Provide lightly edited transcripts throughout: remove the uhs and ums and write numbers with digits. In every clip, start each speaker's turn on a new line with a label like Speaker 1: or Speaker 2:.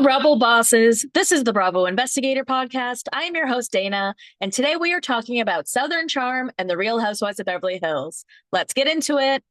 Speaker 1: Bravo bosses. This is the Bravo Investigator podcast. I am your host, Dana, and today we are talking about Southern Charm and the Real Housewives of Beverly Hills. Let's get into it.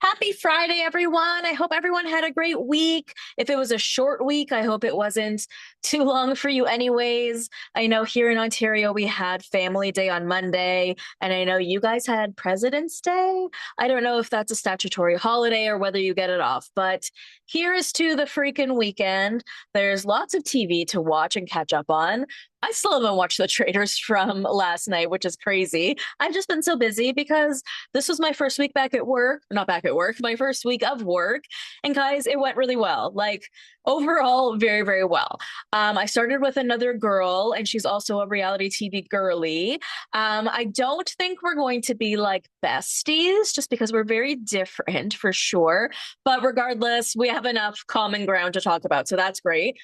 Speaker 1: Happy Friday, everyone. I hope everyone had a great week. If it was a short week, I hope it wasn't too long for you, anyways. I know here in Ontario, we had Family Day on Monday, and I know you guys had President's Day. I don't know if that's a statutory holiday or whether you get it off, but here is to the freaking weekend. There's lots of TV to watch and catch up on. I still haven't watched The Traitors from last night, which is crazy. I've just been so busy because this was my first week back at work, not back at work, my first week of work. And guys, it went really well. Like overall, very, very well. I started with another girl, and she's also a reality TV girly. I don't think we're going to be like besties just because we're very different for sure. But regardless, we have enough common ground to talk about. So that's great.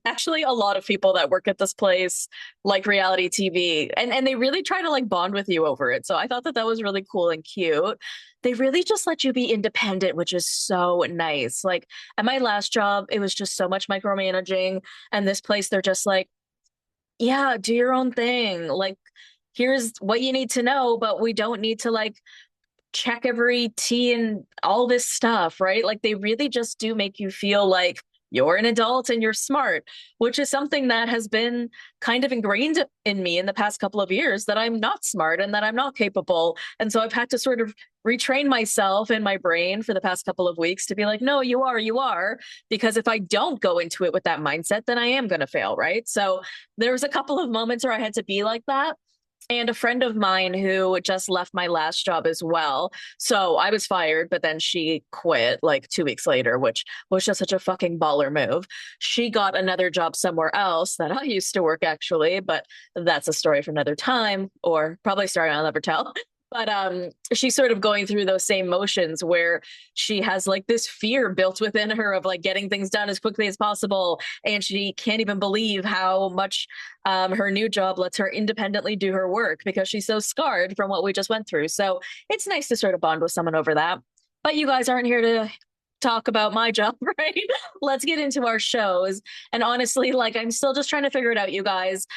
Speaker 1: Actually, a lot of people that work at this place like reality TV, and they really try to like bond with you over it. So I thought that that was really cool and cute. They really just let you be independent, which is so nice. Like at my last job, it was just so much micromanaging. And this place, they're just like, yeah, do your own thing. Like, here's what you need to know, but we don't need to like check every T and all this stuff, right? Like they really just do make you feel like you're an adult and you're smart, which is something that has been kind of ingrained in me in the past couple of years that I'm not smart and that I'm not capable. And so I've had to sort of retrain myself in my brain for the past couple of weeks to be like, no, you are. Because if I don't go into it with that mindset, then I am going to fail, right? So there was a couple of moments where I had to be like that. And a friend of mine who just left my last job as well. So I was fired, but then she quit like 2 weeks later, which was just such a fucking baller move. She got another job somewhere else that I used to work actually, but that's a story for another time, or probably a story I'll never tell. But she's sort of going through those same motions where she has like this fear built within her of like getting things done as quickly as possible, and she can't even believe how much her new job lets her independently do her work because she's so scarred from what we just went through. So it's nice to sort of bond with someone over that. But you guys aren't here to talk about my job, right? Let's get into our shows. And honestly, like I'm still just trying to figure it out, you guys.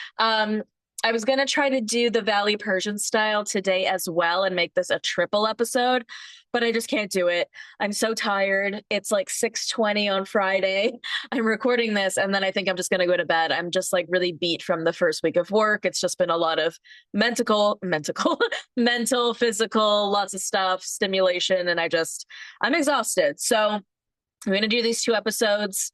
Speaker 1: I was going to try to do the Valley Persian style today as well and make this a triple episode, but I just can't do it. I'm so tired. It's like 6:20 on Friday. I'm recording this and then I think I'm just going to go to bed. I'm just like really beat from the first week of work. It's just been a lot of mental, physical, lots of stuff, stimulation, and I'm exhausted. So I'm going to do these two episodes.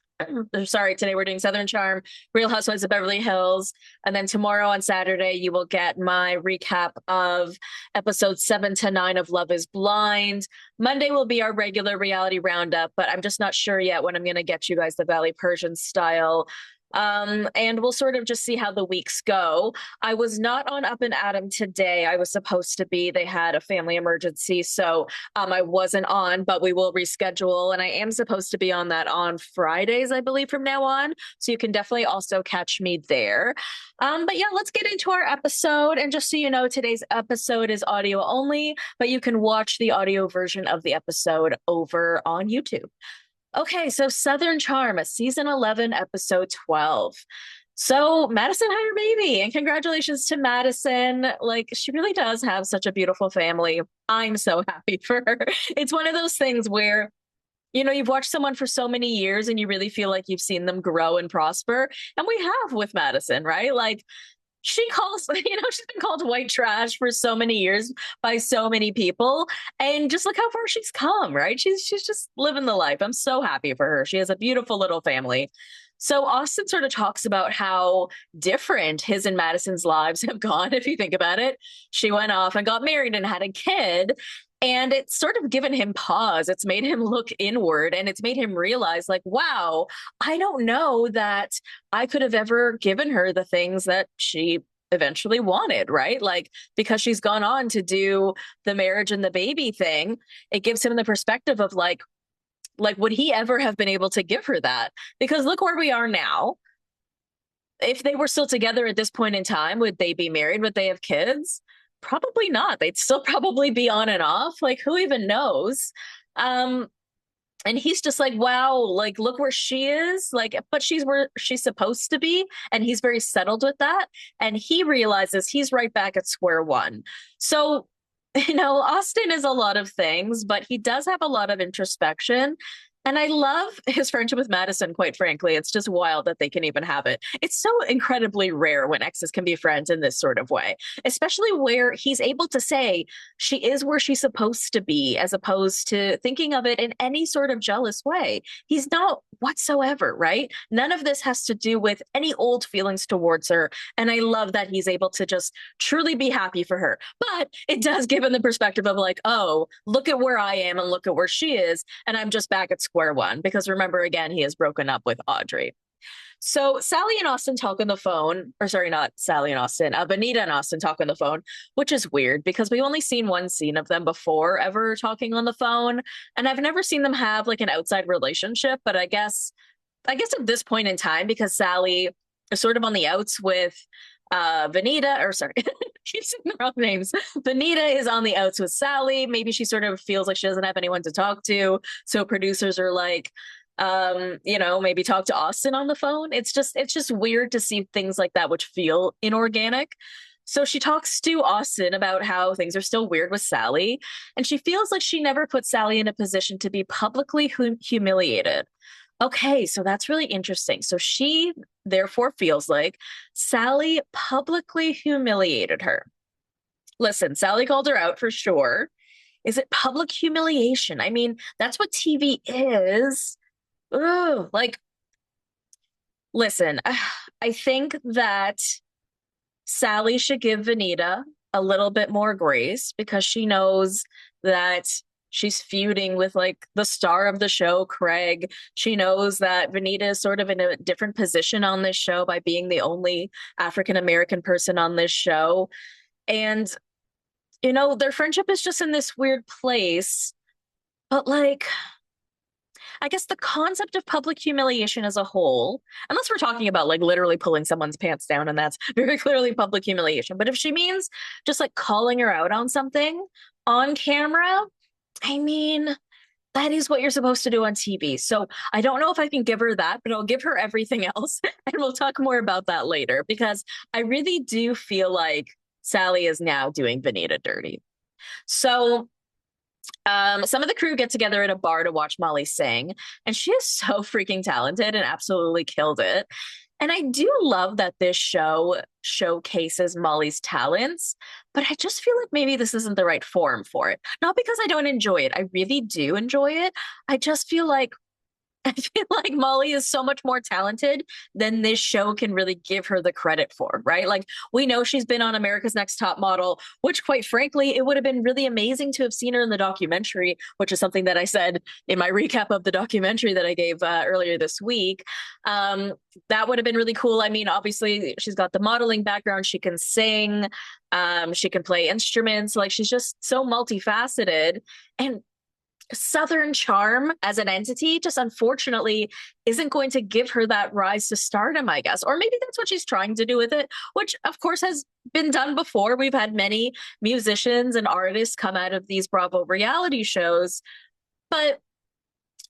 Speaker 1: Sorry, today we're doing Southern Charm, Real Housewives of Beverly Hills. And then tomorrow on Saturday, you will get my recap of episodes 7 to 9 of Love is Blind. Monday will be our regular reality roundup, but I'm just not sure yet when I'm going to get you guys the Valley Persian style. And we'll sort of just see how the weeks go. I was not on Up and Adam today. I was supposed to be. They had a family emergency, so I wasn't on, but we will reschedule. And I am supposed to be on that on Fridays, I believe, from now on. So you can definitely also catch me there. But yeah, let's get into our episode. And just so you know, today's episode is audio only, but you can watch the audio version of the episode over on YouTube. Okay, so Southern Charm, season 11, episode 12. So Madison had her baby, and congratulations to Madison. Like, she really does have such a beautiful family. I'm so happy for her. It's one of those things where, you know, you've watched someone for so many years and you really feel like you've seen them grow and prosper. And we have with Madison, right? Like, she calls, she's been called white trash for so many years by so many people. And just look how far she's come, right? She's just living the life. I'm so happy for her. She has a beautiful little family. So Austin sort of talks about how different his and Madison's lives have gone, if you think about it. She went off and got married and had a kid. And it's sort of given him pause. It's made him look inward and it's made him realize, like, wow, I don't know that I could have ever given her the things that she eventually wanted, right? Like, because she's gone on to do the marriage and the baby thing, it gives him the perspective of like, would he ever have been able to give her that? Because look where we are now. If they were still together at this point in time, would they be married? Would they have kids? Probably not. They'd still probably be on and off. Like, who even knows? Um, and he's just like, wow, like, look where she is. Like, but she's where she's supposed to be. And he's very settled with that. And he realizes he's right back at square one. So, Austin is a lot of things, but he does have a lot of introspection. And I love his friendship with Madison, quite frankly. It's just wild that they can even have it. It's so incredibly rare when exes can be friends in this sort of way, especially where he's able to say she is where she's supposed to be, as opposed to thinking of it in any sort of jealous way. He's not whatsoever, right? None of this has to do with any old feelings towards her. And I love that he's able to just truly be happy for her. But it does give him the perspective of like, oh, look at where I am and look at where she is. And I'm just back at square one, because remember, again, he has broken up with Audrey. So Sally and Austin talk on the phone, or sorry, not Sally and Austin, Benita and Austin talk on the phone, which is weird because we've only seen one scene of them before ever talking on the phone. And I've never seen them have like an outside relationship, but I guess at this point in time, because Sally is sort of on the outs with Vanita, or sorry, keep saying the wrong names. Vanita is on the outs with Sally. Maybe she sort of feels like she doesn't have anyone to talk to. So producers are like, maybe talk to Austin on the phone. It's just weird to see things like that, which feel inorganic. So she talks to Austin about how things are still weird with Sally. And she feels like she never put Sally in a position to be publicly humiliated. Okay, so that's really interesting. So she therefore feels like Sally publicly humiliated her. Listen, Sally called her out for sure. Is it public humiliation? I mean, that's what TV is. Ugh, like, listen, I think that Sally should give Vanita a little bit more grace because she knows that she's feuding with like the star of the show, Craig. She knows that Vanita is sort of in a different position on this show by being the only African American person on this show. And, their friendship is just in this weird place. But like, I guess the concept of public humiliation as a whole, unless we're talking about like literally pulling someone's pants down, and that's very clearly public humiliation. But if she means just like calling her out on something on camera, I mean, that is what you're supposed to do on TV. So I don't know if I can give her that, but I'll give her everything else. And we'll talk more about that later, because I really do feel like Sally is now doing Vanita dirty. So some of the crew get together at a bar to watch Molly sing, and she is so freaking talented and absolutely killed it. And I do love that this show showcases Molly's talents, but I just feel like maybe this isn't the right forum for it. Not because I don't enjoy it. I really do enjoy it. I just feel like Molly is so much more talented than this show can really give her the credit for, right? Like, we know she's been on America's Next Top Model, which quite frankly, it would have been really amazing to have seen her in the documentary, which is something that I said in my recap of the documentary that I gave earlier this week. That would have been really cool. I mean, obviously, she's got the modeling background. She can sing. She can play instruments. Like, she's just so multifaceted. And Southern charm as an entity just unfortunately isn't going to give her that rise to stardom, I guess. Or maybe that's what she's trying to do with it, which of course has been done before. We've had many musicians and artists come out of these Bravo reality shows. But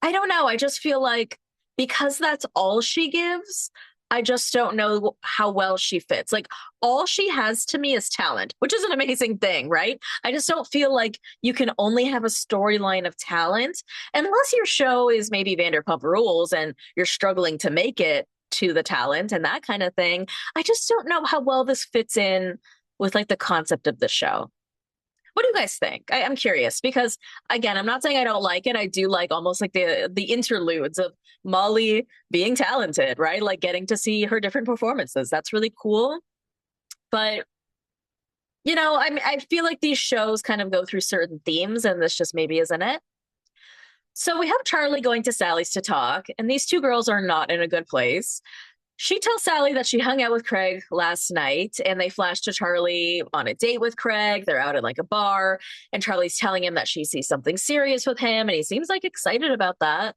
Speaker 1: I don't know. I just feel like because that's all she gives, I just don't know how well she fits. Like, all she has to me is talent, which is an amazing thing, right? I just don't feel like you can only have a storyline of talent unless your show is maybe Vanderpump Rules and you're struggling to make it to the talent and that kind of thing. I just don't know how well this fits in with like the concept of the show. What do you guys think? I'm curious because, again, I'm not saying I don't like it. I do like almost like the interludes of Molly being talented, right? Like getting to see her different performances. That's really cool. But I mean, I feel like these shows kind of go through certain themes, and this just maybe isn't it. So we have Charlie going to Sally's to talk, and these two girls are not in a good place. She tells Sally that she hung out with Craig last night, and they flash to Charlie on a date with Craig. They're out at like a bar, and Charlie's telling him that she sees something serious with him, and he seems like excited about that.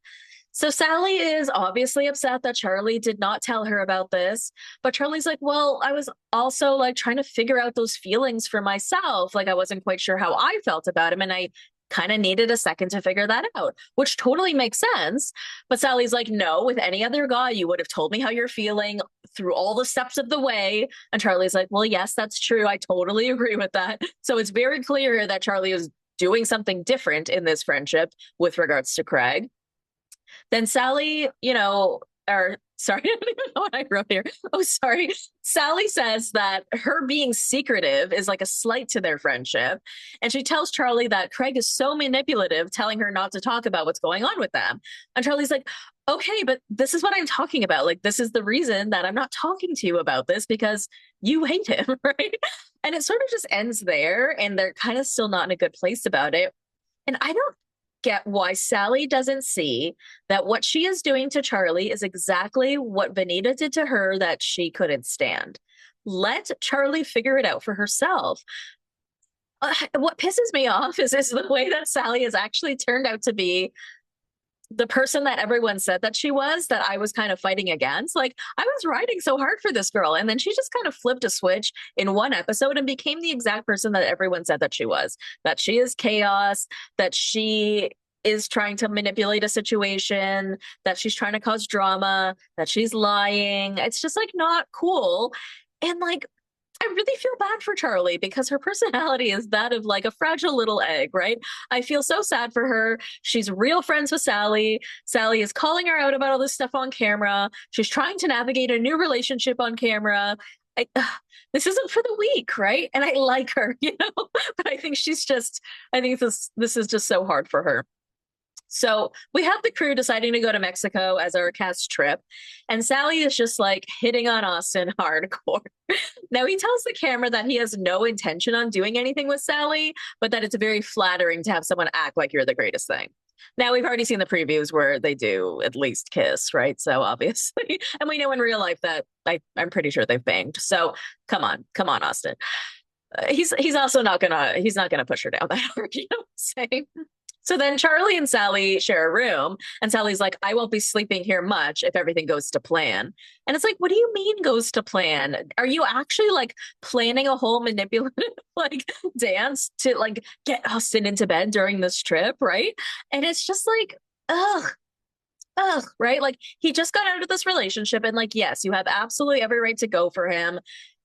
Speaker 1: So Sally is obviously upset that Charlie did not tell her about this, but Charlie's like, "Well, I was also like trying to figure out those feelings for myself. Like I wasn't quite sure how I felt about him, and I kind of needed a second to figure that out," which totally makes sense. But Sally's like, "No, with any other guy, you would have told me how you're feeling through all the steps of the way." And Charlie's like, "Well, yes, that's true. I totally agree with that." So it's very clear that Charlie is doing something different in this friendship with regards to Craig. Then Sally, or sorry, I don't even know what I wrote here. Oh, sorry. Sally says that her being secretive is like a slight to their friendship. And she tells Charlie that Craig is so manipulative, telling her not to talk about what's going on with them. And Charlie's like, "Okay, but this is what I'm talking about. Like, this is the reason that I'm not talking to you about this because you hate him," right? And it sort of just ends there. And they're kind of still not in a good place about it. And I don't get why Sally doesn't see that what she is doing to Charlie is exactly what Vanita did to her that she couldn't stand. Let Charlie figure it out for herself. What pisses me off is the way that Sally has actually turned out to be the person that everyone said that she was, that I was kind of fighting against. Like, I was riding so hard for this girl, and then she just kind of flipped a switch in one episode and became the exact person that everyone said that she was, that she is chaos, that she is trying to manipulate a situation, that she's trying to cause drama, that she's lying. It's just like not cool. And like, I really feel bad for Charlie because her personality is that of like a fragile little egg, right? I feel so sad for her. She's real friends with Sally. Sally is calling her out about all this stuff on camera. She's trying to navigate a new relationship on camera. I, this isn't for the weak, right? And I like her, but I think I think this is just so hard for her. So we have the crew deciding to go to Mexico as our cast trip, and Sally is just like hitting on Austin hardcore. Now he tells the camera that he has no intention on doing anything with Sally, but that it's very flattering to have someone act like you're the greatest thing. Now we've already seen the previews where they do at least kiss, right? So obviously, and we know in real life that I'm pretty sure they've banged. So come on, Austin. He's also not gonna push her down that hard, you know what I'm saying? So then Charlie and Sally share a room, and Sally's like, "I won't be sleeping here much if everything goes to plan." And it's like, what do you mean goes to plan? Are you actually like planning a whole manipulative like dance to like get Austin into bed during this trip, right? And it's just like, ugh, right? Like he just got out of this relationship, and like, yes, you have absolutely every right to go for him.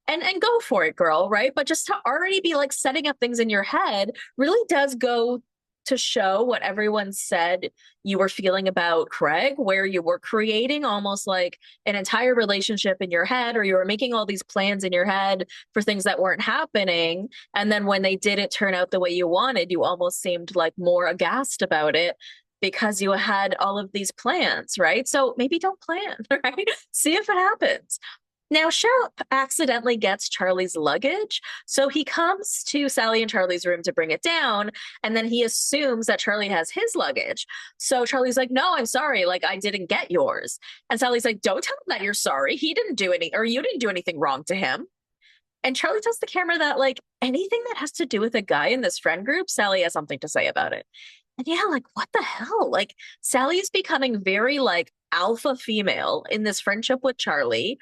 Speaker 1: And go for it, girl, right? But just to already be like setting up things in your head really does go to show what everyone said you were feeling about Craig, where you were creating almost like an entire relationship in your head, or you were making all these plans in your head for things that weren't happening. And then when they didn't turn out the way you wanted, you almost seemed like more aghast about it because you had all of these plans, right? So maybe don't plan, right? See if it happens. Now, Shep accidentally gets Charlie's luggage. So he comes to Sally and Charlie's room to bring it down. And then he assumes that Charlie has his luggage. So Charlie's like, "No, I'm sorry. Like, I didn't get yours." And Sally's like, "Don't tell him that you're sorry. He didn't do any, or you didn't do anything wrong to him." And Charlie tells the camera that, like, anything that has to do with a guy in this friend group, Sally has something to say about it. And yeah, like, what the hell? Like, Sally is becoming very, like, alpha female in this friendship with Charlie.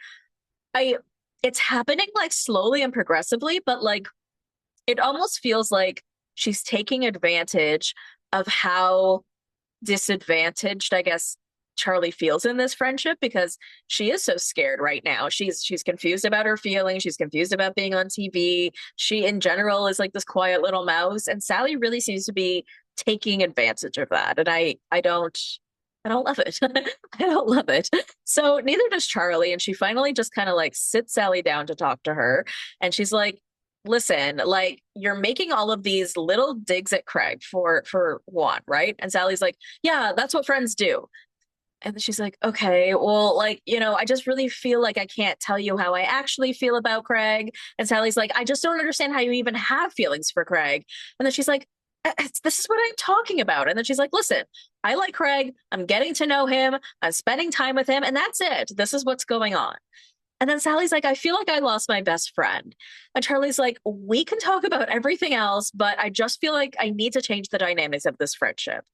Speaker 1: It's happening like slowly and progressively, but like it almost feels like she's taking advantage of how disadvantaged, I guess, Charlie feels in this friendship because she is so scared right now. She's confused about her feelings. She's confused about being on TV. She in general is like this quiet little mouse, and Sally really seems to be taking advantage of that. And I don't love it. I don't love it. So neither does Charlie. And she finally just kind of like sits Sally down to talk to her. And she's like, "Listen, like you're making all of these little digs at Craig for one, right?" And Sally's like, "Yeah, that's what friends do." And then she's like, okay, well, like, I just really feel like I can't tell you how I actually feel about Craig. And Sally's like, I just don't understand how you even have feelings for Craig. And then she's like, this is what I'm talking about. And then she's like, listen, I like Craig. I'm getting to know him. I'm spending time with him. And that's it. This is what's going on. And then Sally's like, I feel like I lost my best friend. And Charlie's like, we can talk about everything else, but I just feel like I need to change the dynamics of this friendship.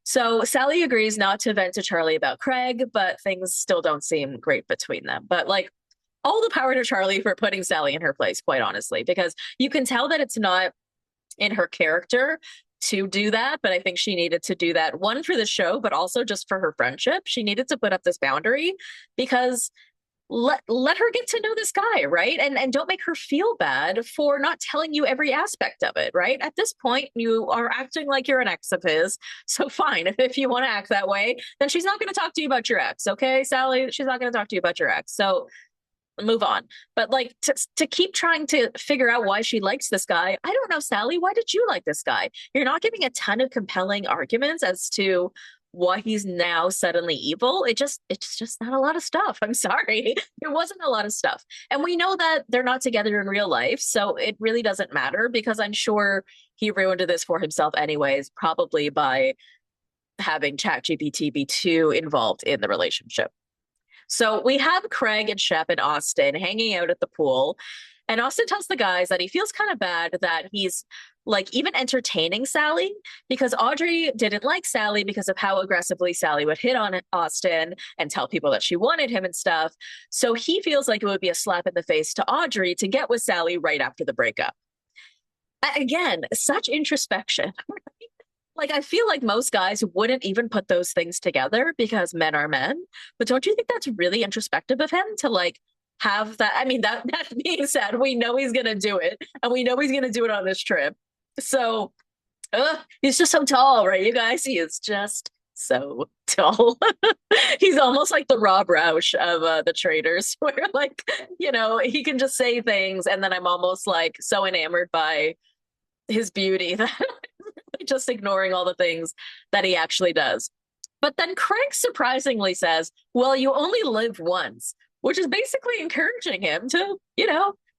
Speaker 1: So Sally agrees not to vent to Charlie about Craig, but things still don't seem great between them. But like, all the power to Charlie for putting Sally in her place, quite honestly, because you can tell that it's not in her character to do that. But I think she needed to do that, one, for the show, but also just for her friendship. She needed to put up this boundary because let her get to know this guy, right? And don't make her feel bad for not telling you every aspect of it, right? At this point, you are acting like you're an ex of his. So fine, if you want to act that way, then she's not going to talk to you about your ex, okay, Sally? She's not going to talk to you about your ex. So move on. But like, to keep trying to figure out why she likes this guy, I don't know, Sally, why did you like this guy? You're not giving a ton of compelling arguments as to why he's now suddenly evil. It's just not a lot of stuff. I'm sorry. There wasn't a lot of stuff. And we know that they're not together in real life, so it really doesn't matter because I'm sure he ruined this for himself anyways, probably by having ChatGPT be too involved in the relationship. So we have Craig and Shep and Austin hanging out at the pool. And Austin tells the guys that he feels kind of bad that he's like even entertaining Sally because Audrey didn't like Sally because of how aggressively Sally would hit on Austin and tell people that she wanted him and stuff. So he feels like it would be a slap in the face to Audrey to get with Sally right after the breakup. Again, such introspection. Like, I feel like most guys wouldn't even put those things together because men are men. But don't you think that's really introspective of him to like have that? I mean, that being said, we know he's gonna do it, and we know he's gonna do it on this trip. So he's just so tall, right, you guys? He is just so tall. He's almost like the RHOBH of the traders, where like, he can just say things, and then I'm almost like so enamored by his beauty that just ignoring all the things that he actually does. But then Craig surprisingly says, well, you only live once, which is basically encouraging him to,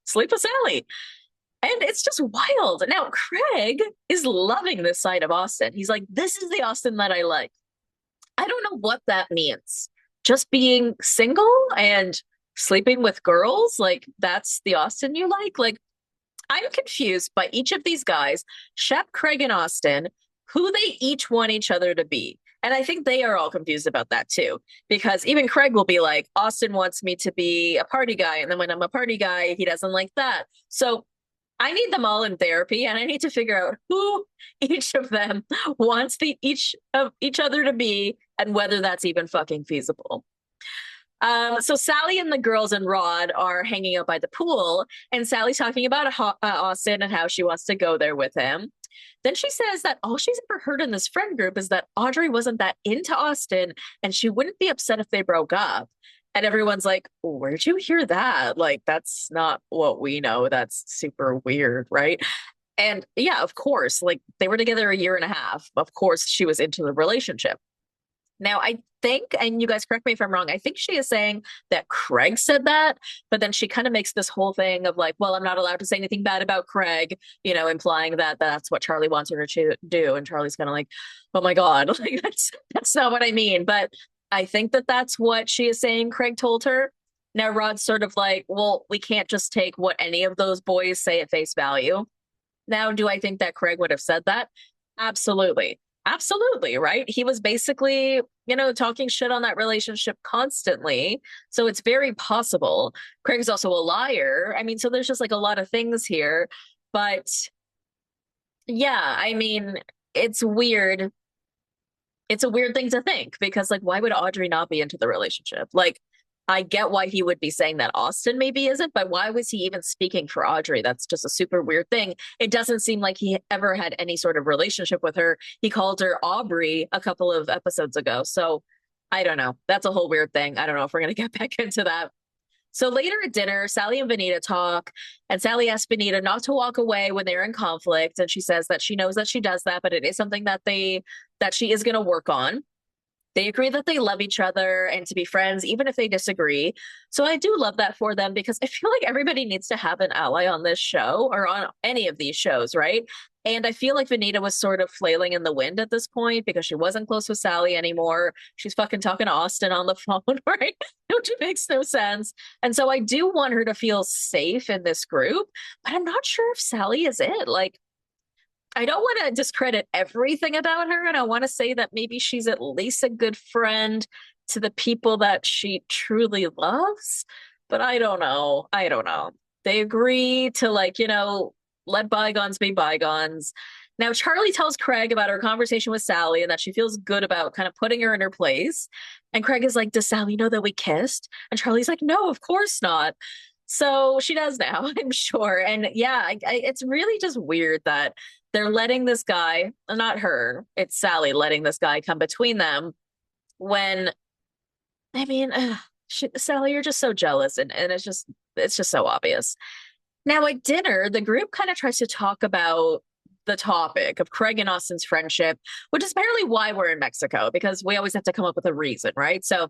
Speaker 1: sleep with Sally. And it's just wild. Now, Craig is loving this side of Austin. He's like, this is the Austin that I like. I don't know what that means. Just being single and sleeping with girls, like that's the Austin you like? Like, I'm confused by each of these guys, Shep, Craig, and Austin, who they each want each other to be. And I think they are all confused about that too, because even Craig will be like, Austin wants me to be a party guy. And then when I'm a party guy, he doesn't like that. So I need them all in therapy and I need to figure out who each of them wants each of each other to be and whether that's even fucking feasible. So Sally and the girls and Rod are hanging out by the pool, and Sally's talking about Austin and how she wants to go there with him. Then she says that all she's ever heard in this friend group is that Audrey wasn't that into Austin, and she wouldn't be upset if they broke up. And everyone's like, where'd you hear that? Like, that's not what we know. That's super weird, right? And yeah, of course, like they were together a year and a half. Of course, she was into the relationship. Now, I think, and you guys correct me if I'm wrong, I think she is saying that Craig said that, but then she kind of makes this whole thing of like, well, I'm not allowed to say anything bad about Craig, implying that that's what Charlie wants her to do. And Charlie's kind of like, oh my God, like that's not what I mean. But I think that that's what she is saying Craig told her. Now, Rod's sort of like, well, we can't just take what any of those boys say at face value. Now, do I think that Craig would have said that? Absolutely. Absolutely, right? He was basically, talking shit on that relationship constantly. So it's very possible. Craig's also a liar. I mean, so there's just like a lot of things here. But yeah, I mean, it's weird. It's a weird thing to think because, like, why would Audrey not be into the relationship? Like, I get why he would be saying that Austin maybe isn't, but why was he even speaking for Audrey? That's just a super weird thing. It doesn't seem like he ever had any sort of relationship with her. He called her Aubrey a couple of episodes ago. So I don't know. That's a whole weird thing. I don't know if we're going to get back into that. So later at dinner, Sally and Benita talk, and Sally asks Benita not to walk away when they're in conflict. And she says that she knows that she does that, but it is something that she is going to work on. They agree that they love each other and to be friends, even if they disagree. So I do love that for them because I feel like everybody needs to have an ally on this show or on any of these shows, right? And I feel like Vanita was sort of flailing in the wind at this point because she wasn't close with Sally anymore. She's fucking talking to Austin on the phone, right? Which makes no sense. And so I do want her to feel safe in this group, but I'm not sure if Sally is it. Like, I don't want to discredit everything about her, and I want to say that maybe she's at least a good friend to the people that she truly loves. But I don't know. I don't know. They agree to, like, let bygones be bygones. Now, Charlie tells Craig about her conversation with Sally and that she feels good about kind of putting her in her place. And Craig is like, does Sally know that we kissed? And Charlie's like, no, of course not. So she does now, I'm sure. And yeah, it's really just weird that they're letting this guy, not her, it's Sally letting this guy come between them when, I mean, Sally, you're just so jealous and it's just so obvious. Now at dinner, the group kind of tries to talk about the topic of Craig and Austin's friendship, which is apparently why we're in Mexico, because we always have to come up with a reason, right? So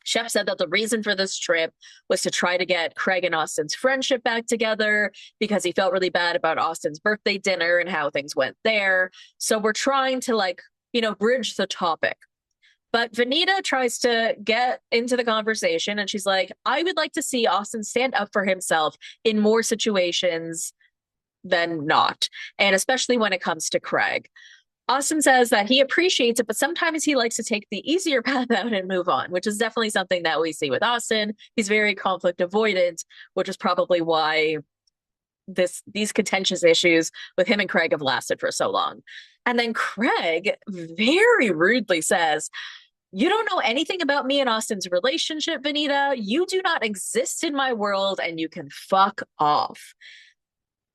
Speaker 1: Shep said that the reason for this trip was to try to get Craig and Austin's friendship back together because he felt really bad about Austin's birthday dinner and how things went there. So we're trying to, like, bridge the topic. But Vanita tries to get into the conversation and she's like, I would like to see Austin stand up for himself in more situations than not, and especially when it comes to Craig. Austin says that he appreciates it, but sometimes he likes to take the easier path out and move on, which is definitely something that we see with Austin. He's very conflict avoidant, which is probably why these contentious issues with him and Craig have lasted for so long. And then Craig very rudely says, you don't know anything about me and Austin's relationship, Vanita. You do not exist in my world and you can fuck off.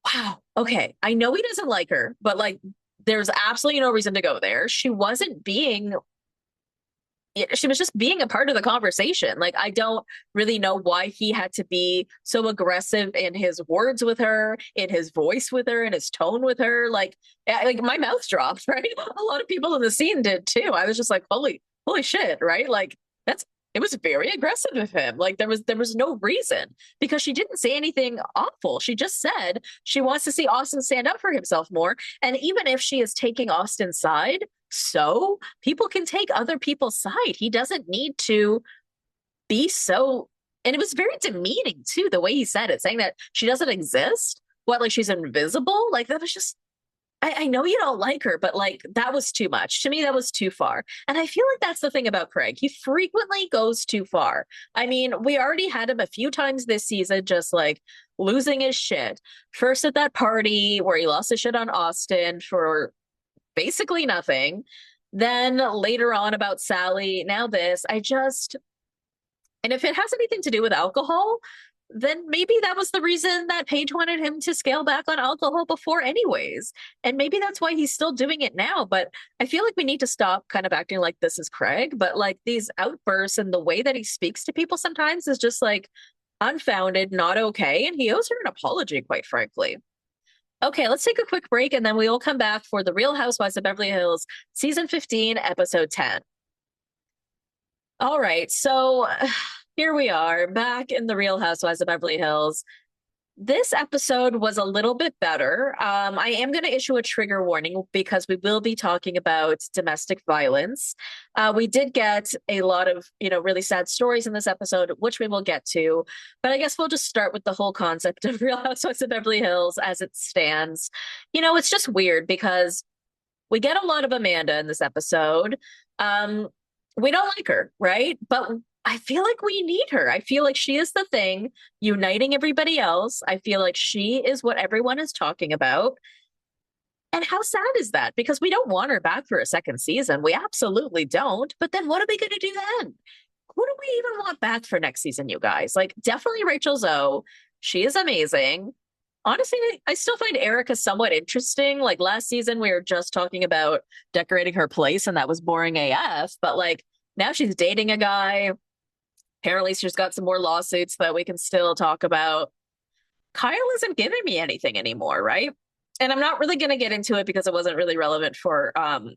Speaker 1: Wow. Okay. I know he doesn't like her, but like, there's absolutely no reason to go there. She was just being a part of the conversation. Like, I don't really know why he had to be so aggressive in his words with her, in his voice with her, in his tone with her. Like my mouth dropped, right? A lot of people in the scene did too. I was just like, holy shit, right? Like it was very aggressive of him. Like there was no reason because she didn't say anything awful. She just said she wants to see Austin stand up for himself more. And even if she is taking Austin's side, so people can take other people's side. He doesn't need to be so. And it was very demeaning too, the way he said it, saying that she doesn't exist. What, like she's invisible? Like that was just, I know you don't like her, but like that was too much. To me, that was too far. And I feel like that's the thing about Craig. He frequently goes too far. I mean, we already had him a few times this season, just like losing his shit. First at that party where he lost his shit on Austin for basically nothing. Then later on about Sally. Now this, and if it has anything to do with alcohol, then maybe that was the reason that Paige wanted him to scale back on alcohol before anyways. And maybe that's why he's still doing it now. But I feel like we need to stop kind of acting like this is Craig. But like these outbursts and the way that he speaks to people sometimes is just like unfounded, not okay. And he owes her an apology, quite frankly. Okay, let's take a quick break and then we'll come back for The Real Housewives of Beverly Hills, season 15, episode 10. All right, so here we are back in The Real Housewives of Beverly Hills. This episode was a little bit better. I am going to issue a trigger warning because we will be talking about domestic violence. We did get a lot of, really sad stories in this episode, which we will get to. But I guess we'll just start with the whole concept of Real Housewives of Beverly Hills as it stands. It's just weird because we get a lot of Amanda in this episode. We don't like her, right? But I feel like we need her. I feel like she is the thing uniting everybody else. I feel like she is what everyone is talking about. And how sad is that? Because we don't want her back for a second season. We absolutely don't. But then what are we going to do then? Who do we even want back for next season, you guys? Like, definitely Rachel Zoe. She is amazing. Honestly, I still find Erica somewhat interesting. Like last season, we were just talking about decorating her place, and that was boring AF. But like now she's dating a guy. Apparently, she's got some more lawsuits that we can still talk about. Kyle isn't giving me anything anymore, right? and I'm not really going to get into it because it wasn't really relevant for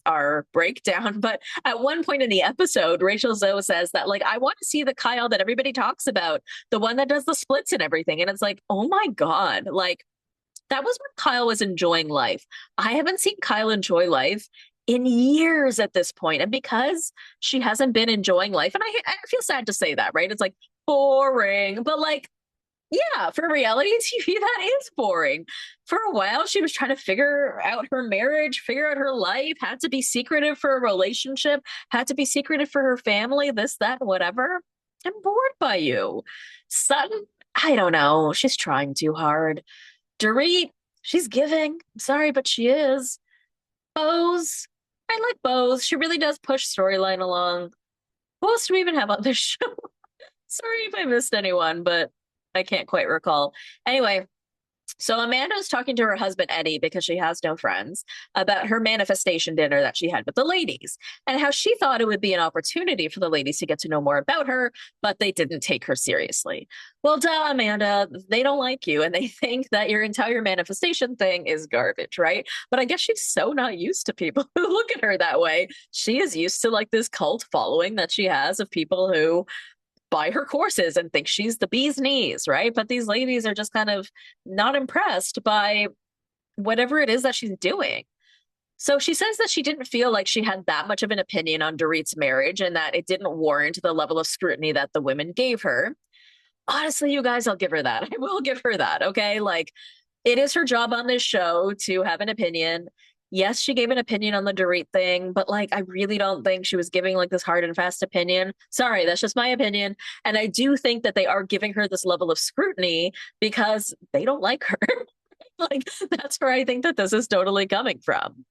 Speaker 1: our breakdown. But at one point in the episode, Rachel Zoe says that, like, I want to see the Kyle that everybody talks about, the one that does the splits and everything. And it's like, oh my God, like, that was when Kyle was enjoying life. I haven't seen Kyle enjoy life in years at this point. And because she hasn't been enjoying life, and I feel sad to say that, right? It's like boring, but like, yeah, for reality TV, that is boring. For a while, she was trying to figure out her marriage, figure out her life, had to be secretive for a relationship, had to be secretive for her family, this, that, whatever. I'm bored by you. Sutton, I don't know. She's trying too hard. Dorit, she's giving. I'm sorry, but she is. Bose, I like Bose. She really does push storyline along. Who else do we even have on this show? Sorry if I missed anyone, but I can't quite recall. Anyway, so Amanda's talking to her husband, Eddie, because she has no friends, about her manifestation dinner that she had with the ladies and how she thought it would be an opportunity for the ladies to get to know more about her, but they didn't take her seriously. Well, duh, Amanda, they don't like you and they think that your entire manifestation thing is garbage, right? But I guess she's so not used to people who look at her that way. She is used to like this cult following that she has of people who buy her courses and think she's the bee's knees, right? But these ladies are just kind of not impressed by whatever it is that she's doing. So she says that she didn't feel like she had that much of an opinion on Dorit's marriage and that it didn't warrant the level of scrutiny that the women gave her. Honestly, you guys, I'll give her that. I will give her that, okay? Like, it is her job on this show to have an opinion. Yes, she gave an opinion on the Dorit thing, but like, I really don't think she was giving like this hard and fast opinion. Sorry, that's just my opinion. And I do think that they are giving her this level of scrutiny because they don't like her. Like, that's where I think that this is totally coming from.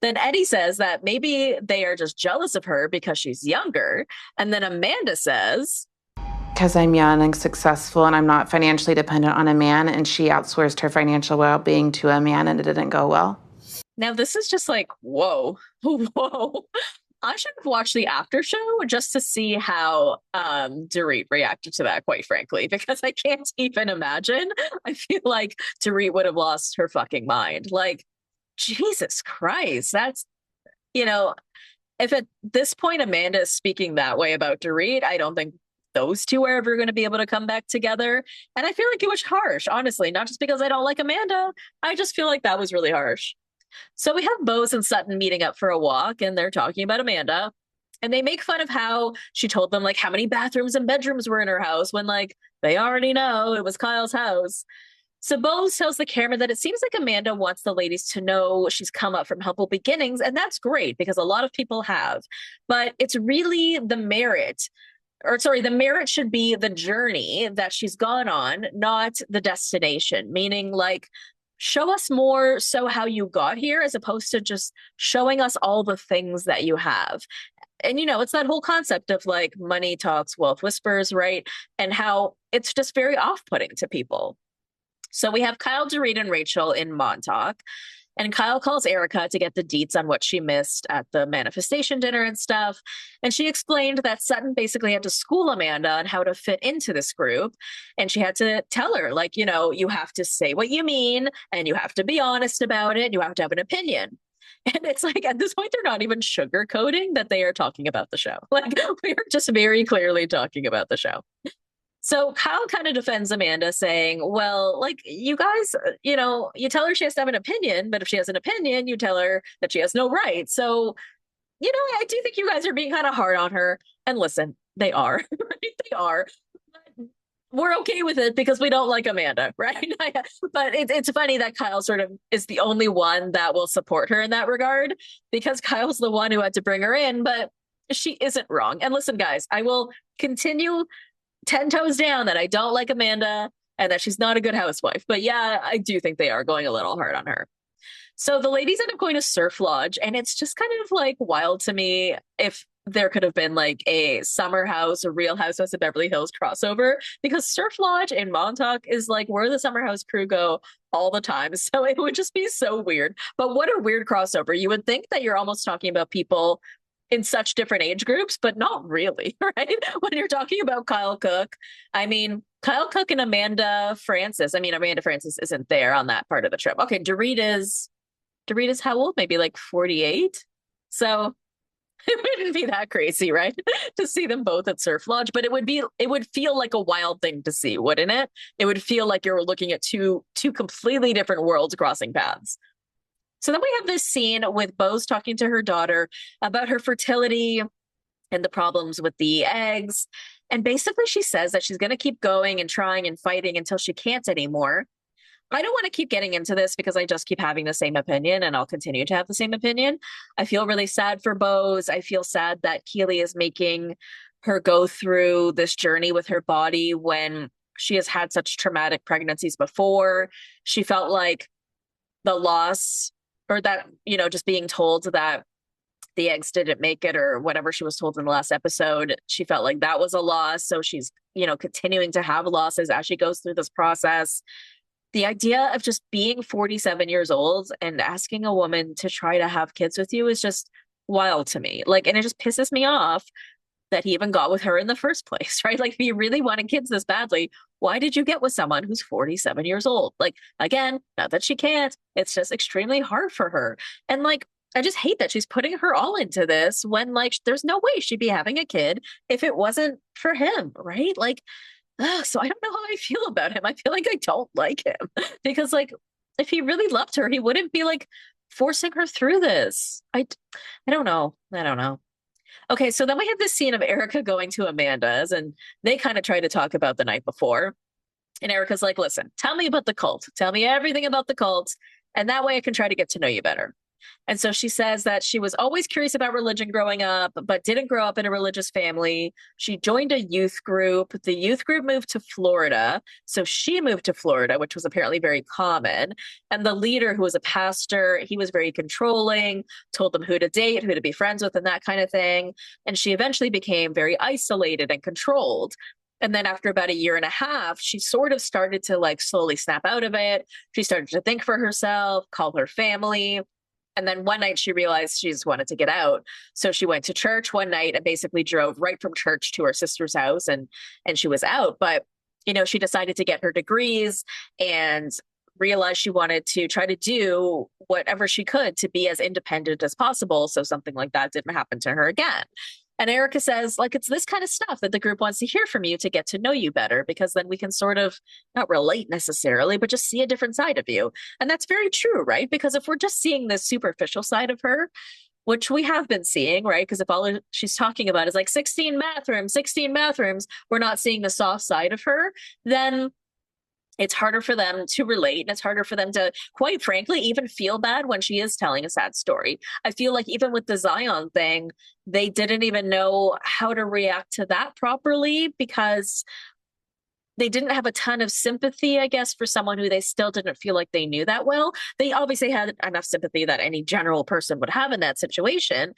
Speaker 1: Then Eddie says that maybe they are just jealous of her because she's younger. And then Amanda says,
Speaker 2: because I'm young and successful and I'm not financially dependent on a man, and she outsourced her financial well-being to a man and it didn't go well.
Speaker 1: now this is just like, whoa, whoa. I should have watched the after show just to see how Dorit reacted to that, quite frankly, because I can't even imagine. I feel like Dorit would have lost her fucking mind. Like, Jesus Christ, that's, you know, if at this point Amanda is speaking that way about Dorit, I don't think those two are ever going to be able to come back together. And I feel like it was harsh, honestly, not just because I don't like Amanda. I just feel like that was really harsh. So we have Bose and Sutton meeting up for a walk, and they're talking about Amanda. And they make fun of how she told them like how many bathrooms and bedrooms were in her house when like they already know it was Kyle's house. So Bose tells the camera that it seems like Amanda wants the ladies to know she's come up from humble beginnings, and that's great because a lot of people have. But it's really the merit, or sorry, the merit should be the journey that she's gone on, not the destination, meaning like show us more so how you got here as opposed to just showing us all the things that you have. And you know, it's that whole concept of like money talks, wealth whispers, right? And how it's just very off-putting to people. So we have Kyle, Dorit, and Rachel in Montauk. And Kyle calls Erica to get the deets on what she missed at the manifestation dinner and stuff. And she explained that Sutton basically had to school Amanda on how to fit into this group. And she had to tell her, like, you know, you have to say what you mean and you have to be honest about it. You have to have an opinion. And it's like at this point, they're not even sugarcoating that they are talking about the show. Like, we're just very clearly talking about the show. So Kyle kind of defends Amanda, saying, well, like, you guys, you know, you tell her she has to have an opinion, but if she has an opinion, you tell her that she has no right. So, you know, I do think you guys are being kind of hard on her. And listen, they are, right? They are. But we're okay with it because we don't like Amanda, right? But it's funny that Kyle sort of is the only one that will support her in that regard because Kyle's the one who had to bring her in, but she isn't wrong. And listen, guys, I will continue 10 toes down that I don't like Amanda and that she's not a good housewife. But yeah, I do think they are going a little hard on her. So the ladies end up going to Surf Lodge, and it's just kind of like wild to me if there could have been like a Summer House or Real Housewives of Beverly Hills crossover, because Surf Lodge in Montauk is like where the Summer House crew go all the time. So it would just be so weird. But what a weird crossover. You would think that you're almost talking about people in such different age groups, but not really, right? When you're talking about Kyle Cook, I mean, Kyle Cook and Amanda Francis. I mean, Amanda Francis isn't there on that part of the trip. Okay, Dorita's how old? Maybe like 48. So it wouldn't be that crazy, right? To see them both at Surf Lodge, but it would feel like a wild thing to see, wouldn't it? It would feel like you're looking at two completely different worlds crossing paths. So then we have this scene with Bose talking to her daughter about her fertility and the problems with the eggs. And basically, she says that she's going to keep going and trying and fighting until she can't anymore. I don't want to keep getting into this because I just keep having the same opinion and I'll continue to have the same opinion. I feel really sad for Bose. I feel sad that Keely is making her go through this journey with her body when she has had such traumatic pregnancies before. She felt like the loss or that, just being told that the eggs didn't make it or whatever she was told in the last episode, she felt like that was a loss. So she's, continuing to have losses as she goes through this process. The idea of just being 47 years old and asking a woman to try to have kids with you is just wild to me. Like, and it just pisses me off that he even got with her in the first place, right? Like, if you really wanted kids this badly, why did you get with someone who's 47 years old? Like, again, not that she can't, it's just extremely hard for her. And like, I just hate that she's putting her all into this when like there's no way she'd be having a kid if it wasn't for him, right? Like, so I don't know how I feel about him. I feel like I don't like him because like if he really loved her, he wouldn't be like forcing her through this. I don't know. I don't know. Okay, so then we have this scene of Erica going to Amanda's and they kind of try to talk about the night before. And Erica's like, listen, tell me about the cult. Tell me everything about the cult. And that way I can try to get to know you better. And so she says that she was always curious about religion growing up, but didn't grow up in a religious family. She joined a youth group. The youth group moved to Florida. So she moved to Florida, which was apparently very common. And the leader, who was a pastor, he was very controlling, told them who to date, who to be friends with, and that kind of thing. And she eventually became very isolated and controlled. And then after about a year and a half, she sort of started to like slowly snap out of it. She started to think for herself, call her family. And then one night she realized she just wanted to get out. So she went to church one night and basically drove right from church to her sister's house and she was out. But, she decided to get her degrees and realized she wanted to try to do whatever she could to be as independent as possible. So something like that didn't happen to her again. And Erica says, like, it's this kind of stuff that the group wants to hear from you to get to know you better, because then we can sort of not relate necessarily, but just see a different side of you. And that's very true, right? Because if we're just seeing this superficial side of her, which we have been seeing, right? Because if all she's talking about is like 16 bathrooms, we're not seeing the soft side of her, then it's harder for them to relate and it's harder for them to, quite frankly, even feel bad when she is telling a sad story. I feel like even with the Zion thing, they didn't even know how to react to that properly because they didn't have a ton of sympathy, I guess, for someone who they still didn't feel like they knew that well. They obviously had enough sympathy that any general person would have in that situation.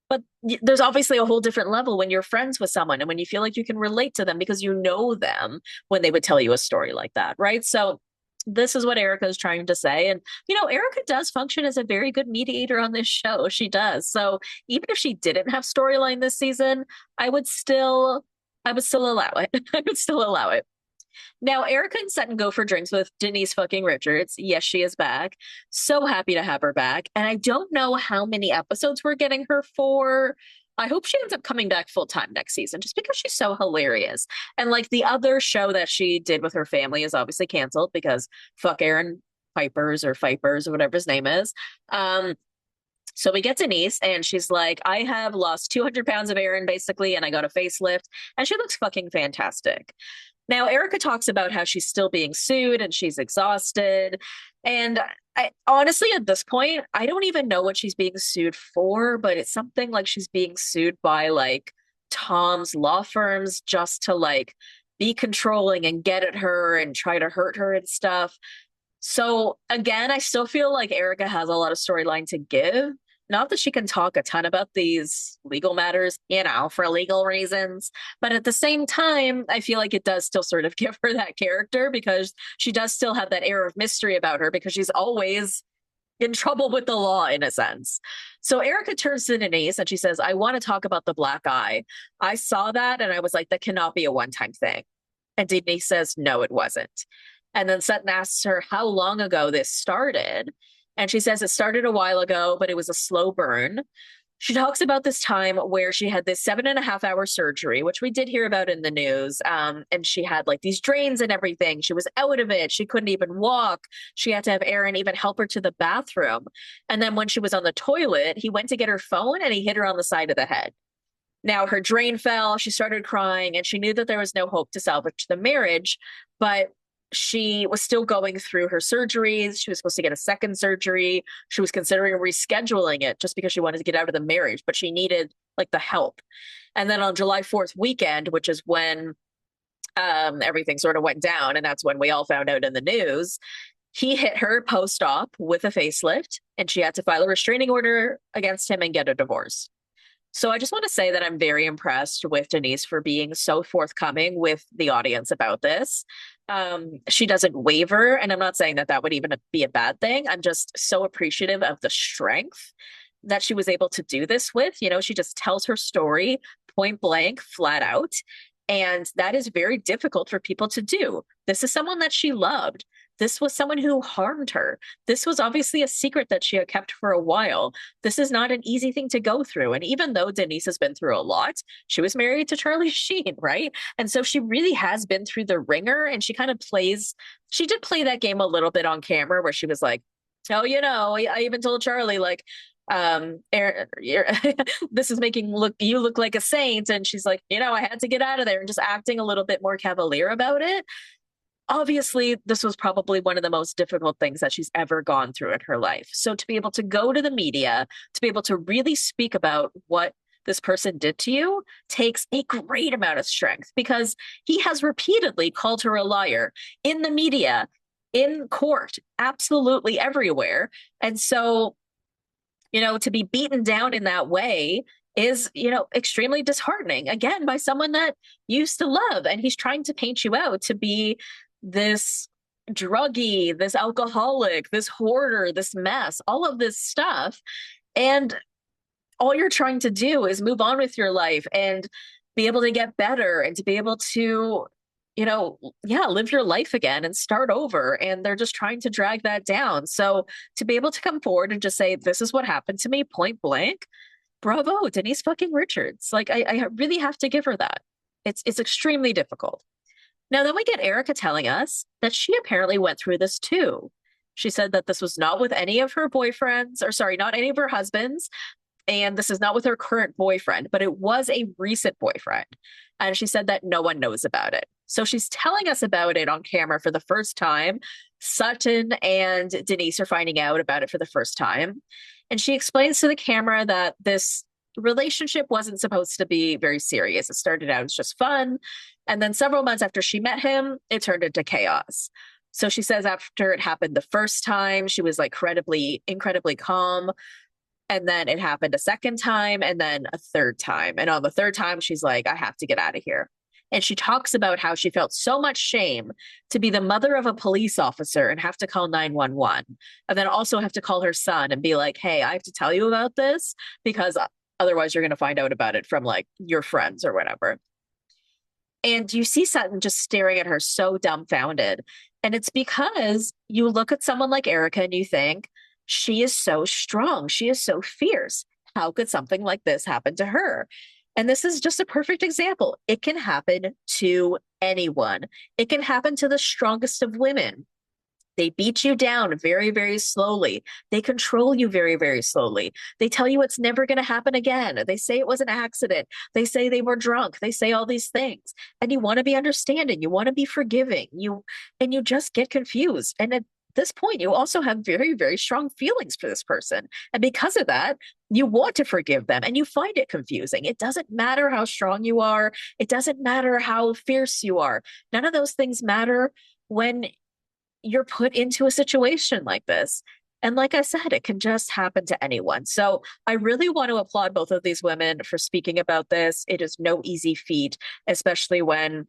Speaker 1: But there's obviously a whole different level when you're friends with someone and when you feel like you can relate to them because you know them when they would tell you a story like that, right? So this is what Erica is trying to say. And, Erica does function as a very good mediator on this show. She does. So even if she didn't have storyline this season, I would still allow it. I would still allow it. Now, Erica and Sutton go for drinks with Denise fucking Richards. Yes, she is back. So happy to have her back. And I don't know how many episodes we're getting her for. I hope she ends up coming back full time next season just because she's so hilarious. And like the other show that she did with her family is obviously canceled because fuck Aaron Pipers or Fipers or whatever his name is. So we get Denise and she's like, I have lost 200 pounds of Aaron basically, and I got a facelift, and she looks fucking fantastic. Now, Erica talks about how she's still being sued and she's exhausted. And I honestly, at this point, I don't even know what she's being sued for, but it's something like she's being sued by like Tom's law firms just to like be controlling and get at her and try to hurt her and stuff. So again, I still feel like Erica has a lot of storyline to give. Not that she can talk a ton about these legal matters, for legal reasons. But at the same time, I feel like it does still sort of give her that character because she does still have that air of mystery about her because she's always in trouble with the law in a sense. So Erica turns to Denise and she says, I want to talk about the black eye. I saw that and I was like, that cannot be a one-time thing. And Denise says, no, it wasn't. And then Sutton asks her how long ago this started. And she says it started a while ago, but it was a slow burn. She talks about this time where she had this 7.5 hour surgery, which we did hear about in the news. And she had like these drains and everything. She was out of it. She couldn't even walk. She had to have Aaron even help her to the bathroom. And then when she was on the toilet, he went to get her phone and he hit her on the side of the head. Now her drain fell. She started crying and she knew that there was no hope to salvage the marriage, but she was still going through her surgeries. She was supposed to get a second surgery. She was considering rescheduling it just because she wanted to get out of the marriage, but she needed like the help. And then on July 4th weekend, which is when everything sort of went down, and that's when we all found out in the news, he hit her post-op with a facelift, and she had to file a restraining order against him and get a divorce. So I just want to say that I'm very impressed with Denise for being so forthcoming with the audience about this. She doesn't waver, and I'm not saying that that would even be a bad thing. I'm just so appreciative of the strength that she was able to do this with. You know, she just tells her story point blank, flat out. And that is very difficult for people to do. This is someone that she loved. This was someone who harmed her. This was obviously a secret that she had kept for a while. This is not an easy thing to go through. And even though Denise has been through a lot, she was married to Charlie Sheen, right? And so she really has been through the ringer, and she kind of she did play that game a little bit on camera where she was like, oh, you know, I even told Charlie, like, Aaron, this is making you look like a saint. And she's like, you know, I had to get out of there, and just acting a little bit more cavalier about it. Obviously, this was probably one of the most difficult things that she's ever gone through in her life. So to be able to go to the media, to be able to really speak about what this person did to you takes a great amount of strength, because he has repeatedly called her a liar in the media, in court, absolutely everywhere. And so, you know, to be beaten down in that way is, you know, extremely disheartening, again, by someone that you used to love. And he's trying to paint you out to be this druggie, this alcoholic, this hoarder, this mess, all of this stuff. And all you're trying to do is move on with your life and be able to get better and to be able to, you know, yeah, live your life again and start over. And they're just trying to drag that down. So to be able to come forward and just say, this is what happened to me, point blank, bravo, Denise fucking Richards. Like, I really have to give her that. It's extremely difficult. Now, then we get Erica telling us that she apparently went through this too. She said that this was not with any of her boyfriends, or sorry, not any of her husbands. And this is not with her current boyfriend, but it was a recent boyfriend. And she said that no one knows about it. So she's telling us about it on camera for the first time. Sutton and Denise are finding out about it for the first time. And she explains to the camera that this relationship wasn't supposed to be very serious. It started out as just fun. And then several months after she met him, it turned into chaos. So she says after it happened the first time, she was like incredibly calm. And then it happened a second time, and then a third time. And on the third time, she's like, I have to get out of here. And she talks about how she felt so much shame to be the mother of a police officer and have to call 911, and then also have to call her son and be like, hey, I have to tell you about this because otherwise you're going to find out about it from like your friends or whatever. And you see Sutton just staring at her so dumbfounded. And it's because you look at someone like Erica and you think, she is so strong. She is so fierce. How could something like this happen to her? And this is just a perfect example. It can happen to anyone. It can happen to the strongest of women. They beat you down very, very slowly. They control you very, very slowly. They tell you it's never going to happen again. They say it was an accident. They say they were drunk. They say all these things. And you want to be understanding. You want to be forgiving. You just get confused. And at this point, you also have very, very strong feelings for this person. And because of that, you want to forgive them and you find it confusing. It doesn't matter how strong you are. It doesn't matter how fierce you are. None of those things matter when you're put into a situation like this. And like I said, it can just happen to anyone. So I really want to applaud both of these women for speaking about this. It is no easy feat, especially when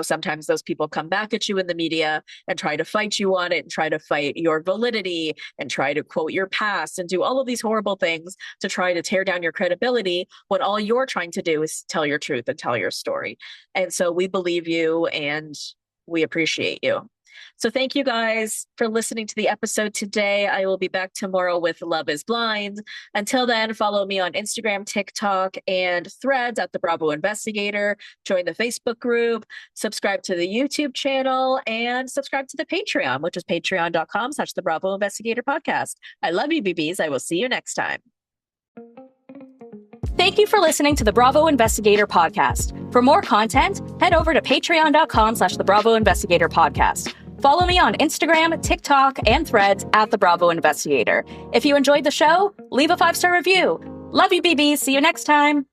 Speaker 1: Sometimes those people come back at you in the media and try to fight you on it and try to fight your validity and try to quote your past and do all of these horrible things to try to tear down your credibility when all you're trying to do is tell your truth and tell your story. And so we believe you and we appreciate you. So thank you guys for listening to the episode today. I will be back tomorrow with Love is Blind. Until then, follow me on Instagram, TikTok, and Threads at The Bravo Investigator. Join the Facebook group, subscribe to the YouTube channel, and subscribe to the Patreon, which is patreon.com/The Bravo Investigator Podcast. I love you, BBs. I will see you next time.
Speaker 3: Thank you for listening to the Bravo Investigator Podcast. For more content, head over to patreon.com/The Bravo Investigator Podcast. Follow me on Instagram, TikTok, and Threads at The Bravo Investigator. If you enjoyed the show, leave a 5-star review. Love you, BB. See you next time.